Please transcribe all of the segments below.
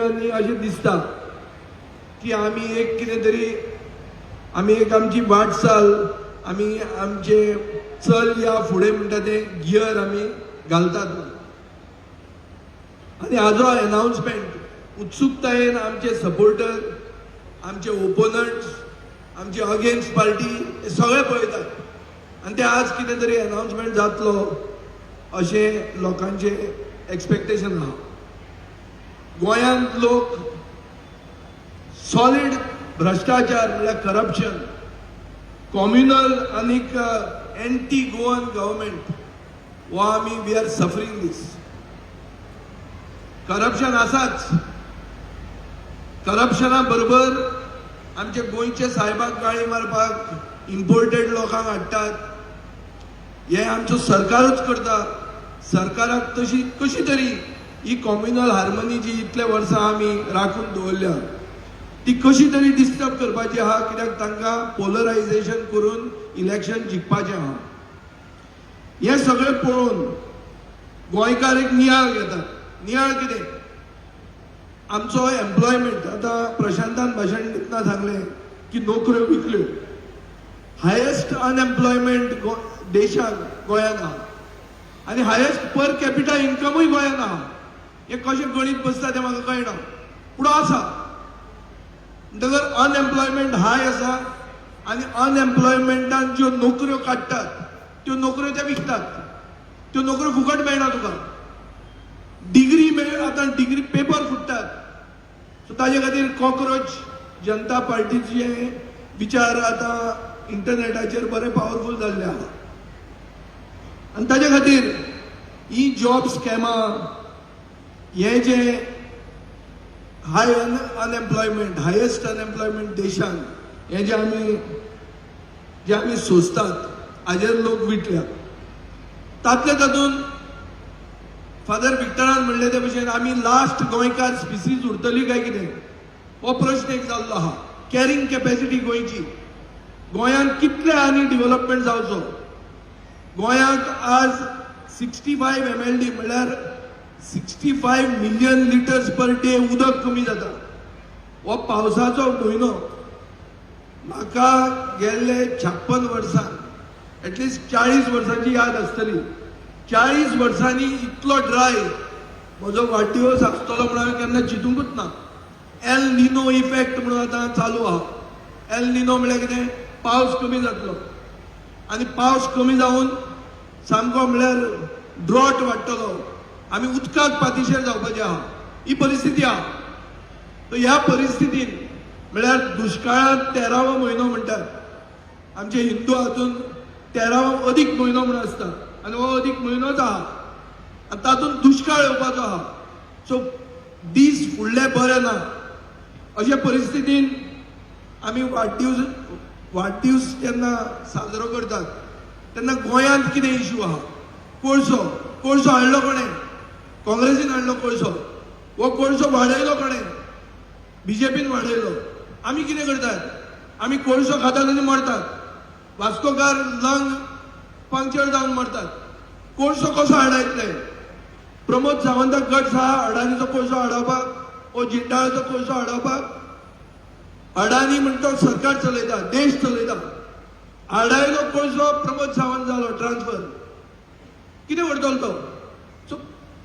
अशें दिसता की आमी एक कितें तरी आमी एक आमची वाटचाल आमी आमचे चल या फुडें म्हणटा तें गियर आमी घालतात आनी हाजो अनाउन्समेंट उत्सुकतायेन आमचे सपोर्टर आमचे ओपोनंट्स आमचे अगेन्स्ट पार्टी हे सगळे पळयतात आनी ते आज कितें तरी अनाउन्समेंट जातलो अशें लोकांचे एक्सपेक्टेशन आहा. गोंयांत लोक सॉलिड भ्रष्टाचार म्हळ्यार करप्शन कॉम्युनल आनीक एंटी गोवन गव्हर्मेंट वो आमी we R suffering this. Corruption आसाच. करप्शना बरोबर आमचे गोंयचे साहेबाक गाळी मारपाक इम्पोर्टेड लोकांक हाडटात. हे आमचो सरकारूच करता. सरकाराक कशी तरी ही कॉम्युनल हार्मनी जी इतले वर्सां आमी राखून दवरल्या ती कशी तरी डिस्टर्ब करपाची आहा कित्याक तांकां पोलरायझेशन करून इलेक्शन जिखपाचें आहा. हे सगळें पळोवन गोंयकार एक नियाळ घेतात. नियाळ कितें आमचो एम्प्लॉयमेंट आतां प्रशांतान भाशण दितना सांगलें की नोकऱ्यो विकल्यो. हायेस्ट अनएम्प्लॉयमेंट देशांत गोंयांत आहा आनी हायेस्ट पर कॅपिटा इन्कमूय गोंयांत आहा. हे कशें गणीत बसता तें म्हाका कळना पूण आसा. म्हणटकर अनएम्प्लॉयमेंट हाय आसा आनी अनएम्प्लॉयमेंटान ज्यो नोकऱ्यो काडटात त्यो नोकऱ्यो ते विकतात. त्यो नोकऱ्यो फुकट मेळना तुका. डिग्री आतां डिग्री पेपर फुटतात. सो ताजे खातीर कॉक्रोच जनता पार्टीचे विचार आतां इंटरनेटाचेर बरे पावरफूल जाल्ले आहा आनी ताजे खातीर ही जॉब स्कॅमां हे जे हाय अनएम्प्लॉयमेंट हायेस्ट अनएम्प्लॉयमेंट देशांत हे जे आमी सोंसतात हाजेर लोक विटल्या. तातले तातूंत फादर विक्टरान म्हणले ते भशेन आमी लास्ट गोंयकार स्पिसीज उरतली काय कितें हो प्रश्न एक जाल्लो आहा. कॅरिंग कॅपॅसिटी गोंयची गोंयांत कितले आनी डेव्हलपमेंट जावचो. गोंयांत आज 65 MLD म्हणल्यार 65 मिलियन लिटर्स पर डे उदक कमी जाता. हो पावसाचो म्हयनो म्हाका गेल्ले 56 वर्सां एटलिस्ट 40 वर्सांची याद आसतली. 40 वर्सांनी इतलो ड्राय म्हजो वाडदिवस आसतलो म्हणून हांवें केन्ना चिंतूंकूच ना. एल निनो इफेक्ट म्हणून आतां चालू आहा. एल निनो म्हळ्यार कितें पावस कमी जातलो आनी पावस कमी जावन सामको म्हळ्यार ड्रॉट वाडटलो. आमी उदकाक पातीशेर जावपाचे आहा. ही परिस्थिती आहा. सो ह्या परिस्थितीन म्हळ्यार दुश्काळांत 13वो म्हयनो म्हणटात. आमचे हिंदू हातूंत 13वो अदीक म्हयनो म्हणून आसता आनी हो अदीक म्हयनोच आहा आनी तातूंत दुश्काळ येवपाचो आहा. सो दीस फुडले बरे ना. अशे परिस्थितीन आमी वाडदिवस जेन्ना साजरो करतात तेन्ना गोंयांत कितें इश्यू आहा. कोळसो हाडलो कोणें? काँग्रेसीन हाडलो कोळसो. हो कोळसो वाडयलो कोणें? बीजेपीन वाडयलो. आमी कितें करतात? आमी कोळसो खातात आनी मरतात. वास्कोकार लंग पंक्चर जावन मरतात. कोळसो कसो हाडयतले? प्रमोद सावंताक गट्स आहा अडानीचो कोळसो हाडोवपाक वो जिंडाळचो कोळसो हाडोवपाक? अडानी म्हणटा तो सरकार चलयता देश चलयता. हाडायलो कोळसो प्रमोद सावंत जालो ट्रान्सफर. कितें करतलो तो? सो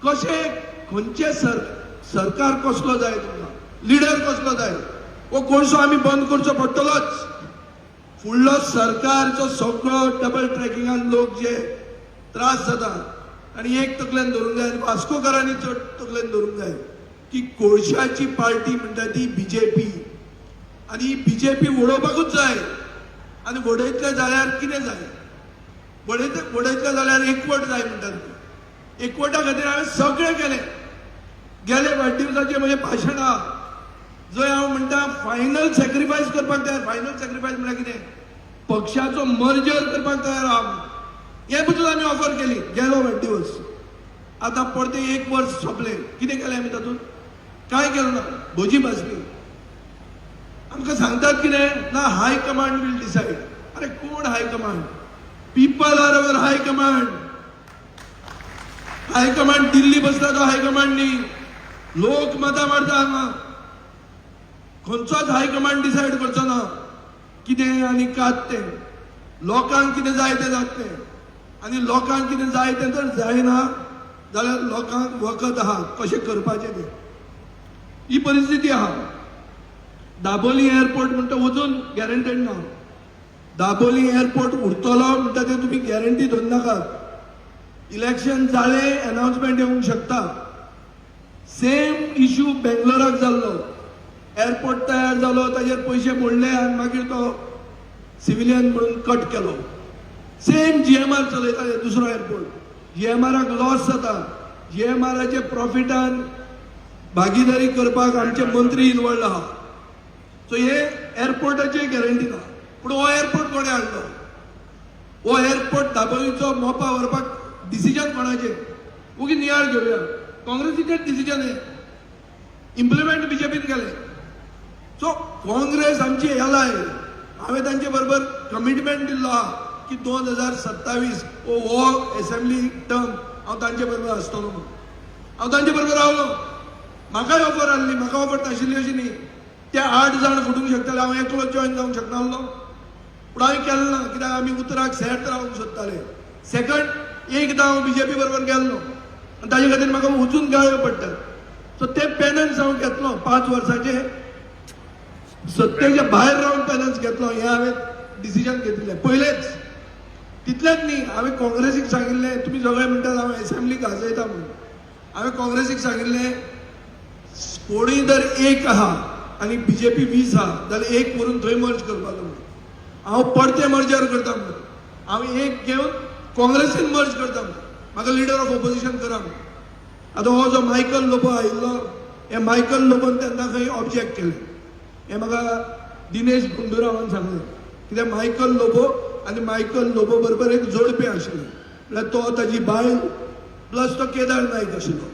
कशें खंयचे सरकार कसलो जाय तुमकां? लिडर कसलो जाय? वो कोळसो आमी बंद करचो पडटलोच. फुडलो सरकारचो सगळो डबल ट्रॅकिंगान लोक जे त्रास जाता आनी एक तकल्यान धरूंक जाय आनी वास्कोकारांनी चड तकल्यान धरूंक जाय की कोळशाची पार्टी म्हणटा ती बीजेपी आनी बीजेपी वडोवपाकूच जाय. आनी वडयतले जाल्यार कितें जाय? वडयतले जाल्यार एकवट जाय म्हणटात. एकवटा खातीर हांवें सगळें केलें. गेले वाडदिवसाचें म्हजें भाशण आहा जंय हांव म्हणटा फायनल सॅक्रिफायस करपाक तयार. फायनल सॅक्रिफायस म्हळ्यार कितें? पक्षाचो मर्जर करपाक तयार आहा. हे पसून आमी ऑफर केली. गेलो वाडदिवस आतां परते 1 वर्स सोंपलें. कितें केलें आमी तातूंत? कांय केलें ना. भजी भाजली. आमकां सांगतात कितें? ना हाय कमांड वील डिसायड. अरे कोण high command? People are our high command. High command Delhi बसला तो हायकमांड न्ही. लोक मतां मारता हांगा खंयचोच हायकमांड डिसायड करचो ना कितें आनी कात तें लोकांक कितें जाय तें जातलें आनी लोकांक कितें जाय तें जर जायना जाल्यार लोकांक वखद आहा कशें करपाचें तें ही परिस्थिती आहा दाबोली एअरपोर्ट म्हणटा अजून गॅरंटेड ना दाबोली एअरपोर्ट उरतलो म्हणटा तें तुमी गॅरंटी धरून नाकात इलेक्शन जालें अनाउन्समेंट येवंक शकता सेम इश्यू बेंगलोराक जाल्लो एअरपोर्ट तयार जालो ताजेर पयशे मोडले आनी मागीर तो सिव्हिलियन म्हणून कट केलो सेम जीएमआर चलयताले दुसरो एअरपोर्ट जीएमआराक लॉस जाता जीएमआराचे प्रॉफिटान भागीदारी करपाक आमचे मंत्री इनवॉल्ड आहा सो हे एअरपोर्टाची गॅरंटी ना पूण हो एअरपोर्ट कोणे हाडलो हो एअरपोर्ट दाबोलीचो मोपा व्हरपाक डिसिजन कोणाचें उगी नियाळ घेवया काँग्रेसीचेच डिसिजन हे इम्प्लिमेंट बीजेपीन केले सो काँग्रेस आमची एलाय हांवें तांचे बरोबर कमिटमेंट दिल्लो आहा की 2027 हो असेंब्ली टर्म हांव तांचे बरोबर आसतलो म्हणून हांव तांचे बरोबर रावलो म्हाकाय ऑफर आसली म्हाका ऑफर नाशिल्ली अशी न्ही ते 8 जाण फुटूंक शकताले हांव एकलो जॉईन जावंक शकनासलो पूण हांवें केलें ना कित्याक आमी उतराक सेट रावंक सोदताले सेकंड एकदां हांव बीजेपी बरोबर गेल्लो आनी ताजे खातीर म्हाका वचून गाळ्यो पडटा सो ते पेनन्स हांव घेतलो 5 वर्साचे सत्तेच्या भायर रावन पेनन्स घेतलो हें हांवें डिसिजन घेतिल्लें पयलेंच तितलेंच न्ही हांवें काँग्रेसीक सांगिल्लें तुमी सगळे म्हणटात हांव असेंब्ली गाजयता म्हणून हांवें काँग्रेसीक सांगिल्लें कोणूय जर एक आहा आनी बीजेपी 20 आहा जाल्यार एक व्हरून थंय मर्ज करपाचो म्हणून हांव परते मर्जर करता म्हणून हांव एक घेवन काँग्रेसीन मर्ज करता म्हणून म्हाका लिडर ऑफ ऑपोजिशन करा म्हणून आतां हो जो मायकल लोबो आयिल्लो हे मायकल लोबोन तेन्ना खंय ऑब्जेक्ट केलें हें म्हाका दिनेश गुंडूरावान सांगलें कित्याक मायकल लोबो आनी मायकल लोबो बरोबर एक जोडपें आशिल्लें म्हळ्यार तो ताजी बायल प्लस तो केदार नायक आशिल्लो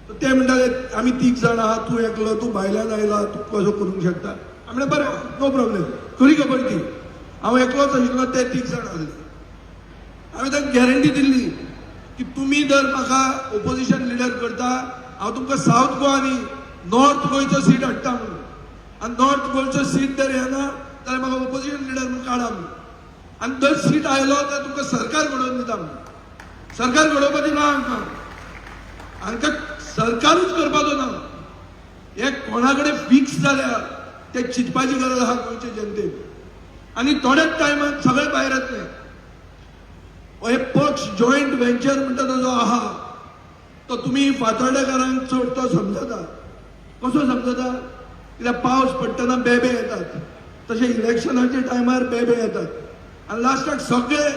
सो ते म्हणटाले आमी 3 जाण आहा तूं एकलो तूं भायल्यान आयला तूं कसो करूंक शकता हांवें बरें नो प्रॉब्लेम खरी खबर ती हांव एकलोच आशिल्लो ते 3 जाण आसले हांवें तांकां गॅरंटी दिल्ली की तुमी जर म्हाका ऑपोजिशन लिडर करता हांव तुमकां सावथ गोवा न्ही नॉर्थ गोंयचो सीट हाडटा म्हणून आनी नॉर्थ गोंयचो सीट जर येना जाल्यार म्हाका ऑपोजिशन लिडर म्हणून काडा म्हणून आनी जर सीट आयलो जाल्यार तुमकां सरकार घडोवन दिता म्हणून सरकार घडोवपाची ना हांकां सरकारूच करपाचो ना हे कोणा कडेन फिक्स जाल्या ते चिंतपाची गरज आहा गोंयचे जनतेक आनी थोड्याच टायमान सगळे भायर येतले हे पक्ष जॉयंट व्हेंचर म्हणटा तो जो आहा तो तुमी फातोर्डेकारांक चड तो समजता कसो समजता कित्याक पावस पडटना बेबे येतात तशें इलेक्शनाच्या टायमार बेबे येतात आनी लास्टाक सगळे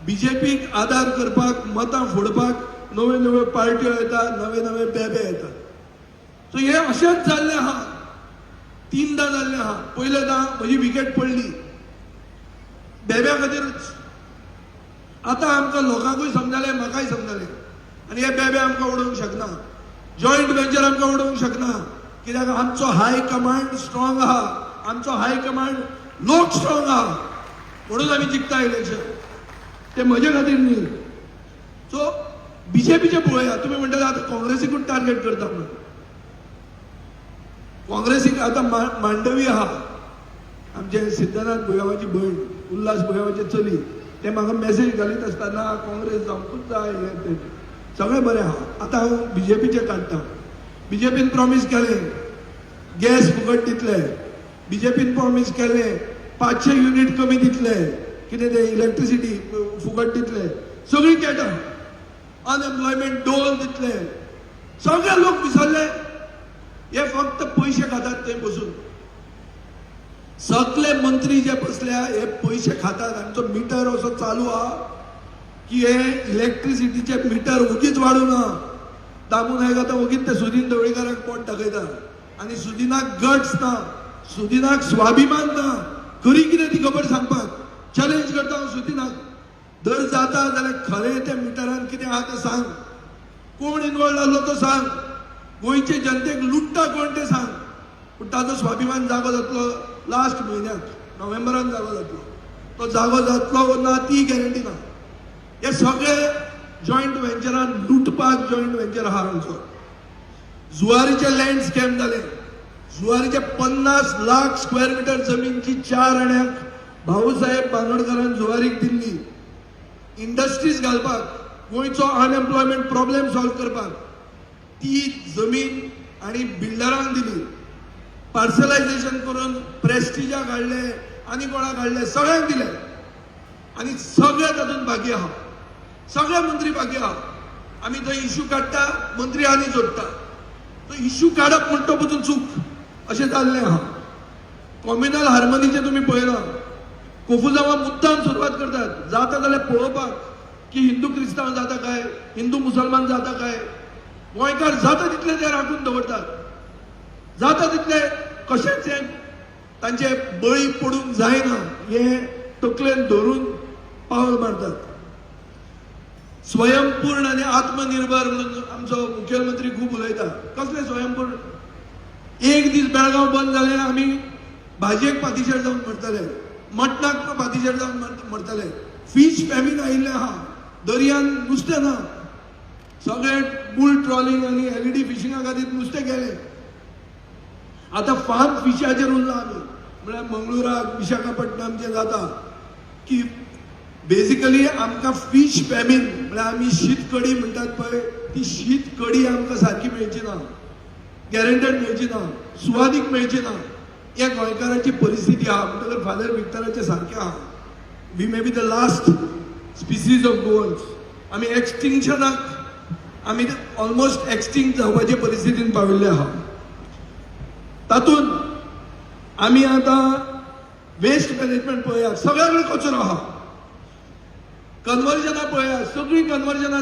बीजेपीक आदार करपाक मतां फोडपाक नव्यो नव्यो पार्ट्यो येतात नवे नवे बेबे येतात सो हे अशेंच जाल्लें आहा 3दा जाल्लें आहा पयलेंदा म्हजी विकेट पडली बेब्या खातीरच आतां आमकां लोकांकूय समजलें म्हाकाय समजलें आनी हे बेबे आमकां उडोवंक शकना जॉयंट व्हेंचर आमकां उडोवंक शकना कित्याक आमचो हाय कमांड स्ट्रॉंग आहा आमचो हाय कमांड लोक स्ट्रॉंग आहा म्हणून आमी जिखता इलेक्शन ते म्हजे खातीर न्ही सो बीजेपीचे पळया तुमी म्हणटाले आतां काँग्रेसीकूच टार्गेट करता म्हणून काँग्रेसीक आतां मांडवी आहा आमचे सिद्धनाथ भुयावाची भयण उल्हास भुयावाचे चली ते म्हाका मेसेज घालीत आसतना काँग्रेस जावंकूच जाय हें तें सगळें बरें आहा आतां हांव बीजेपीचे काडटा बीजेपीन प्रॉमीस केलें गॅस फुकट दितले बीजेपीन प्रॉमीस केलें 500 युनिट कमी दितले कितें ते इलेक्ट्रिसिटी फुकट दितले सगळीं केटा अनएम्प्लॉयमेंट डोल दितले सगळे लोक विसरले हे फक्त पयशे खातात थंय बसून सगळे मंत्री जे बसल्या हे पयशे खातात आमचो मिटर असो चालू आहा की हे इलेक्ट्रिसिटीचे मिटर उगीच वाडूना दामून हांवें आतां वगीच ते सुदीन ढवळीकाराक पोट दाखयता आनी सुदिनाक गट्स ना सुदिनाक स्वाभिमान ना खरी कितें ती खबर सांगपाक चॅलेंज करता हांव सुदिनाक जर जाता जाल्यार खरें त्या मिटरान कितें आहा तें सांग कोण इनवॉल्ड आसलो तो सांग गोंयचे जनतेक लुट्टा कोण तें सांग पूण ताजो स्वाभिमान जागो जातलो लास्ट म्हयन्याक नोव्हेंबरान जागो जातलो तो जागो जातलो वो ना ती गॅरंटी ना हे सगळे जॉयंट व्हेंचरान लुटपाक जॉयंट व्हेंचर आहा आमचो जुवारीचे लँड स्कॅम झाले. जुवारीचे 50 लाख स्क्वेअर मीटर जमीनची 4 आण्याक भाऊसाहेब बांदोडकरान जुवारीक दिल्ली. इंडस्ट्रीज घालपाक, गोंयचो अनएम्प्लॉयमेंट प्रॉब्लेम सॉल्व करपाक ती जमीन आणि बिल्डरांक दिली. पार्सलायझेशन करून प्रेस्टिजाक हाडले आनी कोणाक हाडले, सगळ्यांक दिले. आणि सगळे तातूंत भागी आहा, सगळे मंत्री भागी आहा. आमी थंय इश्यू काडटा, मंत्री आनी जोडटा. तो इश्यू काडप म्हणटा पसून चूक अशें जाल्लें आहा. कॉम्युनल हार्मनीचें तुमी पळयलां, कोफुजावा मुद्दाम सुरवात करतात. जाता जाल्यार पळोवपाक की हिंदू क्रिस्तांव जाता काय, हिंदू मुसलमान जाता काय. गोंयकार जाता तितले ते राखून दवरतात. जाता तितले कशेंच तांचे बळी पडूंक जायना हे तकलेन धरून पावल मारतात. स्वयंपूर्ण आणि आत्मनिर्भर म्हणून आमचो मुख्यमंत्री खूब उलयता. कसले स्वयंपूर्ण? एक दीस बेळगांव बंद जालें, आमी भाजयेक पातीशेर जावन मरतले, मटणाक पातीशेर जावन मरतले. फीश फॅमिन आयिल्लें आहा, दर्यान नुस्तें ना. सगळे बुल ट्रॉलिंग आणि एलईडी फिशिंगा खातीर नुस्तें गेले. आता फार्म फिशाचेर उरला आमी. म्हळ्यार मंगळुराक, विशाखापट्टणमचें जाता की बेसिकली आमकां फीश फॅमिन म्हळ्यार आमी शीत कडी म्हणटात पळय, ती शीत कडी आमकां सारकी मेळची ना, गॅरंटेड मेळची ना, सुवादीक मेळची ना. ह्या गोंयकाराची परिस्थिती आहा. म्हणटकर फादर विक्टराचे सारकें आहा. We may be the last species of Goans. आमी एक्सटिंक्शनाक आमी ऑलमोस्ट एक्सटिंक्ट जावपाचे परिस्थितीन पाविल्ले आहा. तातूंत आमी आतां वेस्ट मॅनेजमेंट पळयात, सगळ्या कडेन कचरो आहा. कन्वर्जना पळयात, सगळी कन्वर्जना